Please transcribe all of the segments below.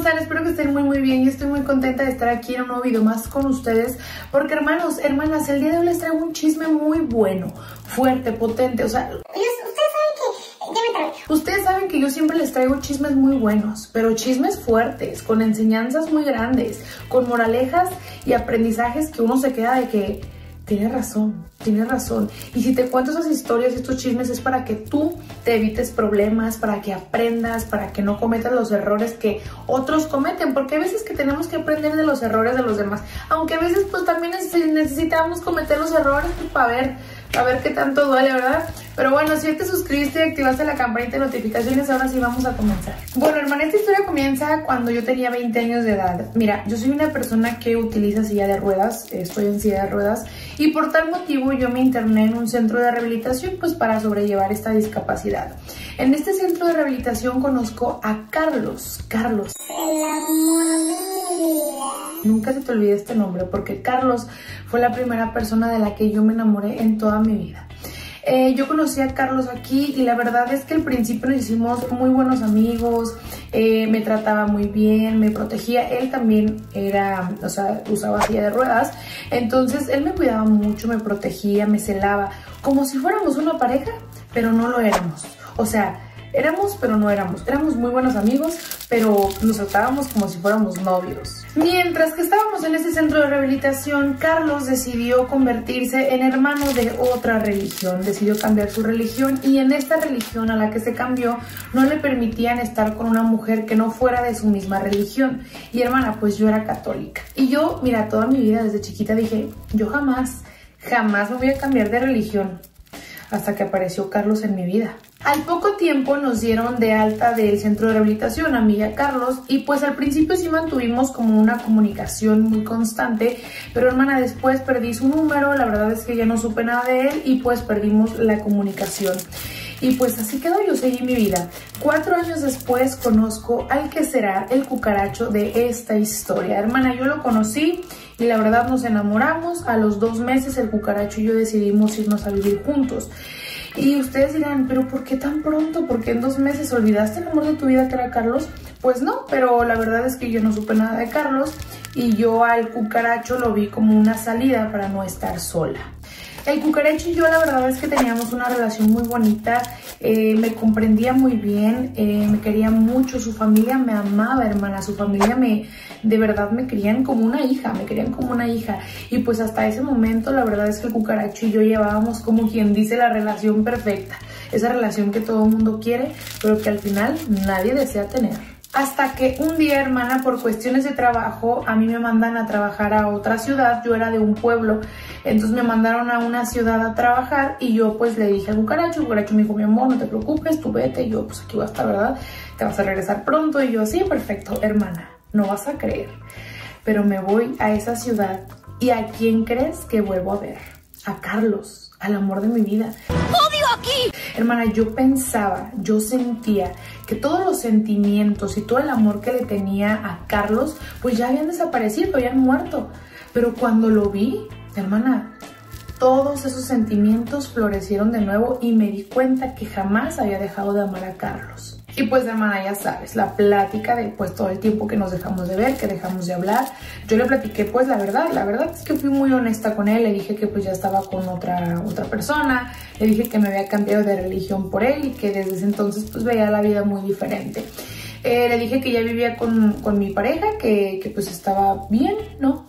están? Espero que estén muy bien y estoy muy contenta de estar aquí en un nuevo video más con ustedes porque hermanos, hermanas, el día de hoy les traigo un chisme muy bueno, fuerte, potente, o sea... Ustedes saben que yo siempre les traigo chismes muy buenos, pero chismes fuertes, con enseñanzas muy grandes, con moralejas y aprendizajes que uno se queda de que tienes razón. Y si te cuento esas historias y estos chismes es para que tú te evites problemas, para que aprendas, para que no cometas los errores que otros cometen, porque hay veces que tenemos que aprender de los errores de los demás, aunque a veces pues también necesitamos cometer los errores pues, para ver qué tanto duele, ¿verdad? Pero bueno, si ya te suscribiste y activaste la campanita de notificaciones, ahora sí vamos a comenzar. Bueno, hermana, esta historia comienza cuando yo tenía 20 años de edad. Mira, yo soy una persona que utiliza silla de ruedas, estoy en silla de ruedas, y por tal motivo yo me interné en un centro de rehabilitación pues para sobrellevar esta discapacidad. En este centro de rehabilitación conozco a Carlos. El amor de mi vida. Nunca se te olvide este nombre porque Carlos fue la primera persona de la que yo me enamoré en toda mi vida. Yo conocí a Carlos aquí y la verdad es que al principio nos hicimos muy buenos amigos, me trataba muy bien, me protegía, él también era, o sea, usaba silla de ruedas, entonces él me cuidaba mucho, me protegía, me celaba, como si fuéramos una pareja, pero no lo éramos, o sea, éramos pero no éramos muy buenos amigos, pero nos tratábamos como si fuéramos novios. Mientras que estábamos en ese centro de rehabilitación, Carlos decidió convertirse en hermano de otra religión, decidió cambiar su religión y en esta religión a la que se cambió no le permitían estar con una mujer que no fuera de su misma religión. Y hermana, pues yo era católica. Y yo, mira, toda mi vida desde chiquita dije, yo jamás me voy a cambiar de religión. Hasta que apareció Carlos en mi vida. Al poco tiempo nos dieron de alta del centro de rehabilitación a mí y a Carlos y pues al principio sí mantuvimos como una comunicación muy constante, pero hermana, después perdí su número, la verdad es que ya no supe nada de él y pues perdimos la comunicación. Y pues así quedó, yo seguí mi vida. 4 años después conozco al que será el cucaracho de esta historia. Hermana, yo lo conocí y la verdad nos enamoramos. A los 2 meses el cucaracho y yo decidimos irnos a vivir juntos. Y ustedes dirán, ¿pero por qué tan pronto? ¿Por qué en 2 meses olvidaste el amor de tu vida que era Carlos? Pues no, pero la verdad es que yo no supe nada de Carlos y yo al cucaracho lo vi como una salida para no estar sola. El cucaracho y yo la verdad es que teníamos una relación muy bonita, me comprendía muy bien, me quería mucho, su familia me amaba, hermana, su familia de verdad me querían como una hija, y pues hasta ese momento la verdad es que el cucaracho y yo llevábamos como quien dice la relación perfecta, esa relación que todo el mundo quiere, pero que al final nadie desea tener. Hasta que un día, hermana, por cuestiones de trabajo, a mí me mandan a trabajar a otra ciudad. Yo era de un pueblo, entonces me mandaron a una ciudad a trabajar y yo pues le dije al cucaracho, el cucaracho me dijo, mi amor, no te preocupes, tú vete, y yo pues aquí voy a estar, ¿verdad? Te vas a regresar pronto, y yo, sí, perfecto, hermana, no vas a creer, pero me voy a esa ciudad y ¿a quién crees que vuelvo a ver? A Carlos, al amor de mi vida. ¡Odio aquí! Hermana, yo pensaba, yo sentía que todos los sentimientos y todo el amor que le tenía a Carlos, pues ya habían desaparecido, habían muerto. Pero cuando lo vi, hermana, todos esos sentimientos florecieron de nuevo y me di cuenta que jamás había dejado de amar a Carlos. Y pues, hermana, ya sabes, la plática de pues todo el tiempo que nos dejamos de ver, que dejamos de hablar. Yo le platiqué pues la verdad es que fui muy honesta con él. Le dije que pues ya estaba con otra persona, le dije que me había cambiado de religión por él y que desde ese entonces pues veía la vida muy diferente. Le dije que ya vivía con mi pareja, que pues estaba bien, ¿no?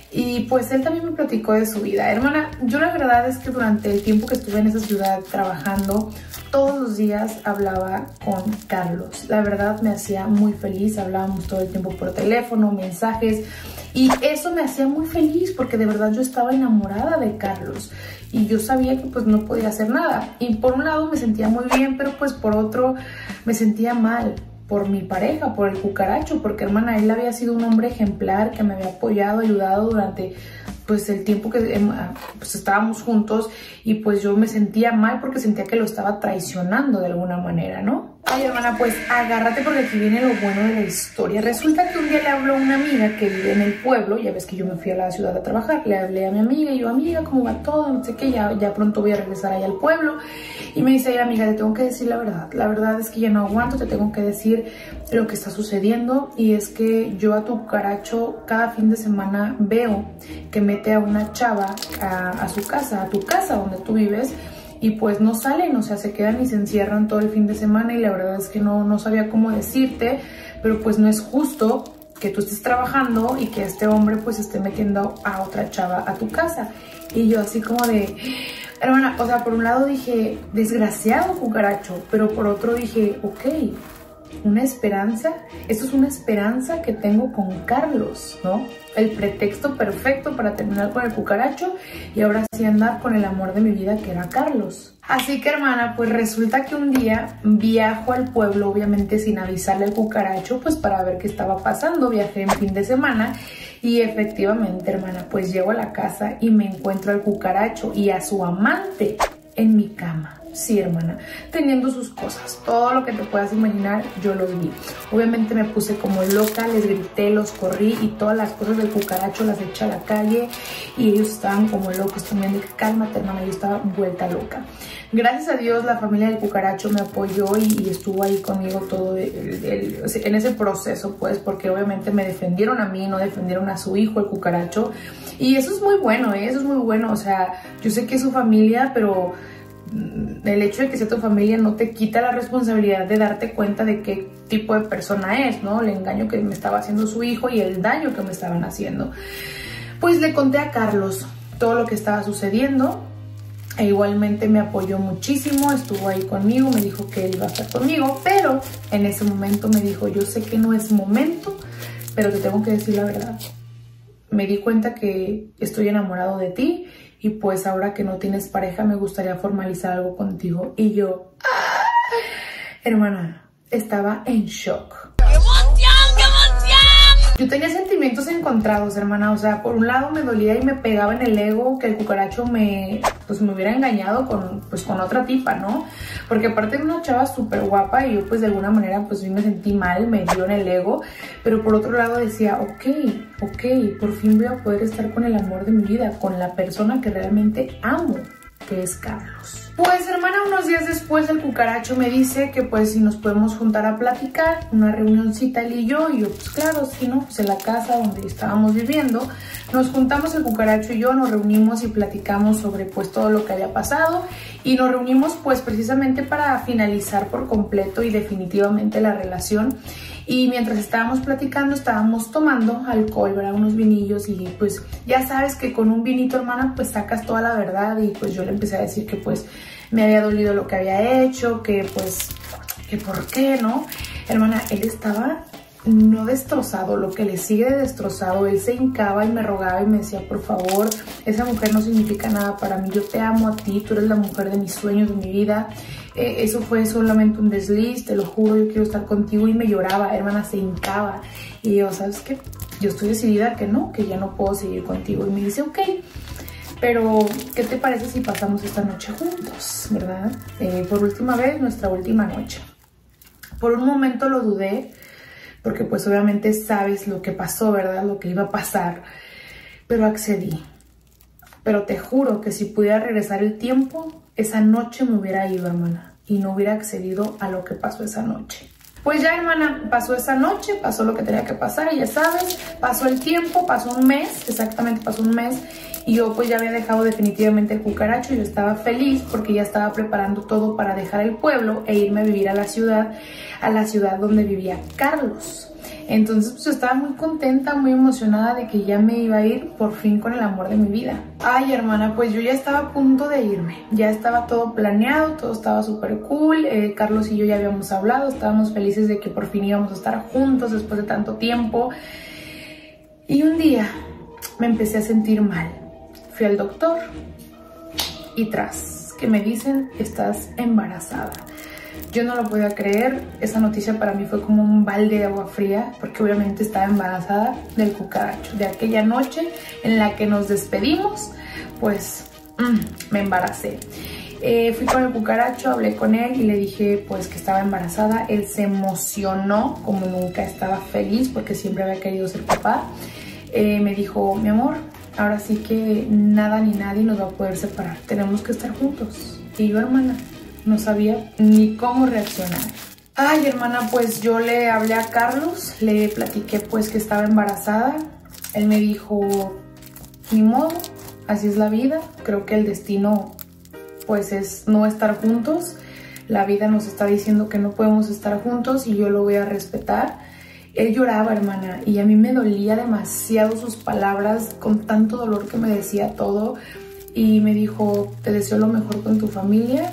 Y pues él también me platicó de su vida. Hermana, yo la verdad es que durante el tiempo que estuve en esa ciudad trabajando, todos los días hablaba con Carlos. La verdad me hacía muy feliz, hablábamos todo el tiempo por teléfono, mensajes, y eso me hacía muy feliz porque de verdad yo estaba enamorada de Carlos y yo sabía que pues no podía hacer nada. Y por un lado me sentía muy bien, pero pues por otro me sentía mal por mi pareja, por el cucaracho, porque hermana, él había sido un hombre ejemplar que me había apoyado, ayudado durante pues el tiempo que pues, estábamos juntos, y pues yo me sentía mal porque sentía que lo estaba traicionando de alguna manera, ¿no? Ay, hermana, pues agárrate porque aquí viene lo bueno de la historia. Resulta que un día le habló una amiga que vive en el pueblo. Ya ves que yo me fui a la ciudad a trabajar. Le hablé a mi amiga y yo, amiga, ¿cómo va todo? No sé qué, ya pronto voy a regresar allá al pueblo. Y me dice, amiga, te tengo que decir la verdad. La verdad es que ya no aguanto, te tengo que decir lo que está sucediendo. Y es que yo a tu cucaracho cada fin de semana veo que mete a una chava a su casa, a tu casa donde tú vives. Y pues no salen, o sea, se quedan y se encierran todo el fin de semana y la verdad es que no sabía cómo decirte, pero pues no es justo que tú estés trabajando y que este hombre pues esté metiendo a otra chava a tu casa. Y yo así como de, hermana, o sea, por un lado dije, desgraciado cucaracho, pero por otro dije, ok, una esperanza, esto es una esperanza que tengo con Carlos, ¿no? El pretexto perfecto para terminar con el cucaracho y ahora sí andar con el amor de mi vida que era Carlos. Así que, hermana, pues resulta que un día viajo al pueblo, obviamente sin avisarle al cucaracho, pues para ver qué estaba pasando. Viajé en fin de semana y efectivamente, hermana, pues llego a la casa y me encuentro al cucaracho y a su amante en mi cama. Sí, hermana, teniendo sus cosas, todo lo que te puedas imaginar, yo los vi. Obviamente me puse como loca, les grité, los corrí y todas las cosas del cucaracho las eché a la calle y ellos estaban como locos también. Dije, cálmate, hermana, yo estaba vuelta loca. Gracias a Dios, la familia del cucaracho me apoyó y estuvo ahí conmigo todo en ese proceso, pues, porque obviamente me defendieron a mí, no defendieron a su hijo, el cucaracho. Y eso es muy bueno, eso es muy bueno. O sea, yo sé que es su familia, pero el hecho de que sea tu familia no te quita la responsabilidad de darte cuenta de qué tipo de persona es, ¿no? El engaño que me estaba haciendo su hijo y el daño que me estaban haciendo. Pues le conté a Carlos todo lo que estaba sucediendo e igualmente me apoyó muchísimo, estuvo ahí conmigo, me dijo que él iba a estar conmigo, pero en ese momento me dijo, yo sé que no es momento, pero te tengo que decir la verdad. Me di cuenta que estoy enamorado de ti y pues ahora que no tienes pareja me gustaría formalizar algo contigo. Y yo, hermana, estaba en shock. ¡Qué emoción, qué emoción! Yo tenía sentimientos encontrados, hermana. O sea, por un lado me dolía y me pegaba en el ego que el cucaracho me hubiera engañado con otra tipa, ¿no? Porque aparte era una chava súper guapa y yo pues de alguna manera pues sí me sentí mal, me dio en el ego. Pero por otro lado decía, ok, por fin voy a poder estar con el amor de mi vida, con la persona que realmente amo, que es Carlos. Pues, hermana, unos días después el cucaracho me dice que pues si nos podemos juntar a platicar, una reunioncita él y yo pues claro, sí, ¿no? Pues en la casa donde estábamos viviendo, nos juntamos el cucaracho y yo, nos reunimos y platicamos sobre pues todo lo que había pasado y nos reunimos pues precisamente para finalizar por completo y definitivamente la relación. Y mientras estábamos platicando, estábamos tomando alcohol, ¿verdad? Unos vinillos y pues ya sabes que con un vinito, hermana, pues sacas toda la verdad y pues yo le empecé a decir que pues me había dolido lo que había hecho, que pues, que por qué, ¿no? Hermana, él estaba no destrozado, lo que le sigue de destrozado. Él se hincaba y me rogaba y me decía, por favor, esa mujer no significa nada para mí, yo te amo a ti, tú eres la mujer de mis sueños, de mi vida. Eso fue solamente un desliz, te lo juro, yo quiero estar contigo. Y me lloraba, hermana, se hincaba. Y yo, ¿sabes qué? Yo estoy decidida que no, que ya no puedo seguir contigo. Y me dice, ok, pero ¿qué te parece si pasamos esta noche juntos, verdad? Por última vez, nuestra última noche. Por un momento lo dudé, porque pues obviamente sabes lo que pasó, ¿verdad? Lo que iba a pasar, pero accedí. Pero te juro que si pudiera regresar el tiempo, esa noche me hubiera ido, hermana, y no hubiera accedido a lo que pasó esa noche. Pues ya, hermana, pasó esa noche, pasó lo que tenía que pasar, y ya sabes, pasó el tiempo, pasó un mes, exactamente pasó un mes, y yo pues ya había dejado definitivamente el cucaracho. Yo estaba feliz porque ya estaba preparando todo para dejar el pueblo e irme a vivir a la ciudad donde vivía Carlos. Entonces pues estaba muy contenta, muy emocionada de que ya me iba a ir por fin con el amor de mi vida. Ay, hermana, pues yo ya estaba a punto de irme. Ya estaba todo planeado, todo estaba súper cool. Carlos y yo ya habíamos hablado, estábamos felices de que por fin íbamos a estar juntos después de tanto tiempo. Y un día me empecé a sentir mal. Fui al doctor y tras que me dicen, estás embarazada. Yo no lo podía creer, esa noticia para mí fue como un balde de agua fría, porque obviamente estaba embarazada del cucaracho. De aquella noche en la que nos despedimos, pues me embaracé. Fui con el cucaracho, hablé con él y le dije pues que estaba embarazada. Él se emocionó como nunca, estaba feliz porque siempre había querido ser papá. Me dijo, mi amor, ahora sí que nada ni nadie nos va a poder separar, tenemos que estar juntos. Y yo, hermana, no sabía ni cómo reaccionar. Ay, hermana, pues yo le hablé a Carlos, le platiqué pues que estaba embarazada. Él me dijo, ni modo, así es la vida, creo que el destino pues es no estar juntos. La vida nos está diciendo que no podemos estar juntos y yo lo voy a respetar. Él lloraba, hermana, y a mí me dolía demasiado sus palabras, con tanto dolor que me decía todo. Y me dijo, te deseo lo mejor con tu familia,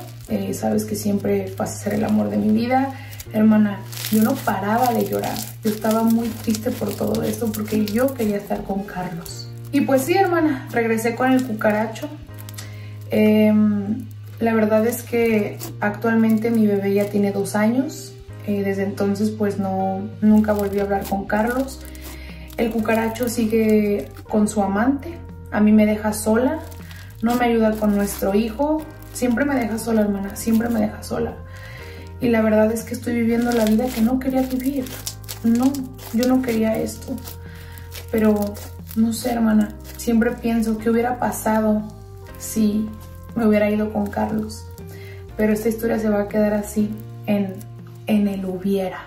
sabes que siempre vas a ser el amor de mi vida. Hermana, yo no paraba de llorar, yo estaba muy triste por todo esto porque yo quería estar con Carlos. Y pues sí, hermana, regresé con el cucaracho. La verdad es que actualmente mi bebé ya tiene 2 años. Desde entonces pues nunca volví a hablar con Carlos. El cucaracho sigue con su amante. A mí me deja sola. No me ayuda con nuestro hijo. Siempre me deja sola, hermana. Siempre me deja sola. Y la verdad es que estoy viviendo la vida que no quería vivir. No, yo no quería esto. Pero no sé, hermana. Siempre pienso qué hubiera pasado si me hubiera ido con Carlos. Pero esta historia se va a quedar así en el hubiera.